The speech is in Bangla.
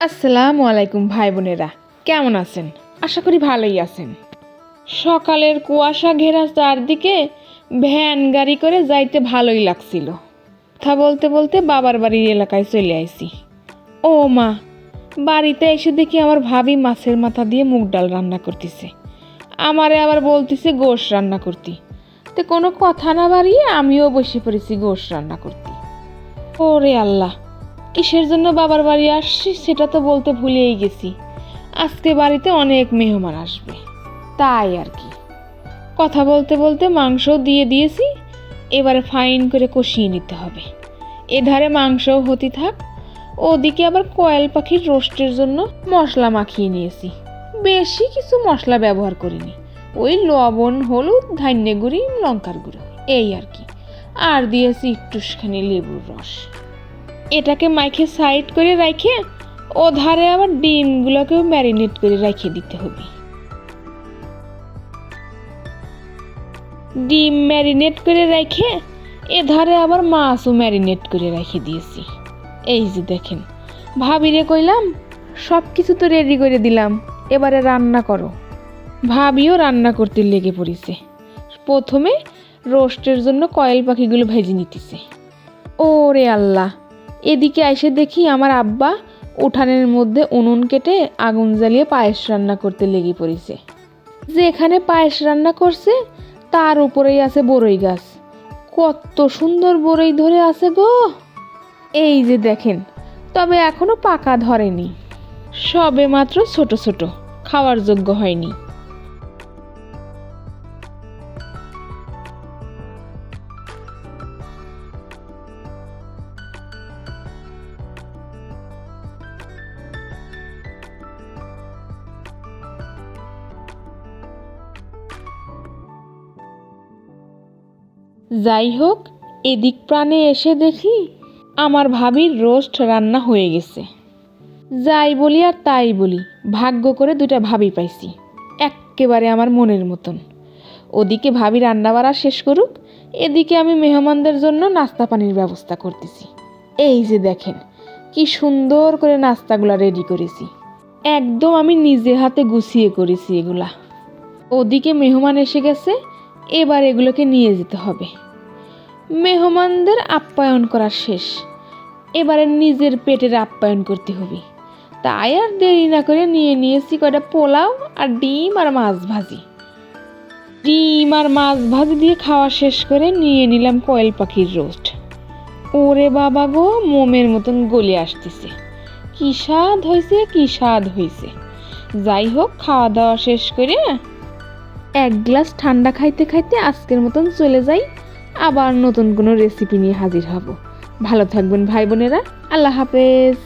আসসালামু আলাইকুম ভাই বোনেরা, কেমন আছেন? আশা করি ভালোই আছেন। সকালের কুয়াশা ঘেরা চারদিকে ভ্যান গাড়ি করে যাইতে ভালোই লাগছিল। কথা বলতে বলতে বাবার বাড়ির এলাকায় চলে আইছি। ও মা, বাড়িতে এসে দেখি আমার ভাবি মাছের মাথা দিয়ে মুগ ডাল রান্না করতেছে। আমারে আবার বলতেছে গোশ রান্না করতে। তো কোনো কথা না বাড়িয়ে আমিও বসে পড়েছি গোশ রান্না করতে। ওরে আল্লাহ, কিসের জন্য বাবার বাড়ি আসছি সেটা তো বলতে ভুলেই গেছি। আজকে বাড়িতে অনেক মেহমান আসবে, তাই আর কি। কথা বলতে বলতে মাংসও দিয়ে দিয়েছি, এবারে ফাইন করে কষিয়ে নিতে হবে। এধারে মাংসও হতে থাক, ওদিকে আবার কোয়েল পাখির রোস্টের জন্য মশলা মাখিয়ে নিয়েছি। বেশি কিছু মশলা ব্যবহার করিনি, ওই লবণ, হলুদ, ধনিয়া গুঁড়ি, লঙ্কার গুঁড়ো, এই আর কি। আর দিয়েছি একটুখানি লেবুর রস। এটাকে মাইখে সাইড করে রাখে ও ধারে আবার ডিমগুলোকেও ম্যারিনেট করে রেখে দিতে হবে। ডিম ম্যারিনেট করে রেখে এধারে আবার মাছও ম্যারিনেট করে রেখে দিয়েছি। এই যে দেখেন, ভাবিরে কইলাম সব কিছু তো রেডি করে দিলাম, এবারে রান্না করো। ভাবিও রান্না করতে লেগে পড়েছে। প্রথমে রোস্টের জন্য কয়েল পাখিগুলো ভেজে নিতেছে। ওরে আল্লাহ, এদিকে এসে দেখি আমার আব্বা উঠানের মধ্যে উনুন কেটে আগুন জ্বালিয়ে পায়েস রান্না করতে লেগে পড়েছে। যে এখানে পায়েস রান্না করছে তার উপরেই আছে বরই গাছ। কত সুন্দর বরই ধরে আছে গো! এই যে দেখেন, তবে এখনো পাকা ধরেনি, সবে মাত্র ছোট ছোট, খাওয়ার যোগ্য হয়নি। যাই হোক, এদিক প্রাণে এসে দেখি আমার ভাবির রোস্ট রান্না হয়ে গেছে। যাই বলি আর তাই বলি, ভাগ্য করে দুটা ভাবি পাইছি, এক্কেবারে আমার মনের মতন। ওদিকে ভাবি রান্না বাড়া শেষ করুক, এদিকে আমি মেহমানদের জন্য নাস্তা পানির ব্যবস্থা করতেছি। এই যে দেখেন, কি সুন্দর করে নাস্তাগুলা রেডি করেছি, একদম আমি নিজে হাতে গুছিয়ে করেছি এগুলা। ওদিকে মেহমান এসে গেছে, এবার এগুলোকে নিয়ে যেতে হবে। মেহমানদের আপ্যায়ন করা শেষ, এবারে নিজের পেটের আপ্যায়ন করতে হবে। তাই আর দেরি না করে নিয়ে নিয়েছি কয়টা পোলাও আর ডিম আর মাছ ভাজি। ডিম আর মাছ ভাজি দিয়ে খাওয়া শেষ করে নিয়ে নিলাম কোয়েল পাখির রোস্ট। ওরে বাবা গো, মোমের মতন গলে আসতেছে। কি স্বাদ হয়েছে, কি স্বাদ হয়েছে! যাই হোক, খাওয়া দাওয়া শেষ করে এক গ্লাস ঠান্ডা খাইতে খাইতে আজকের মতন চলে যাই। আবার নতুন কোনো রেসিপি নিয়ে হাজির হব। ভালো থাকবেন ভাই বোনেরা, আল্লাহ হাফেজ।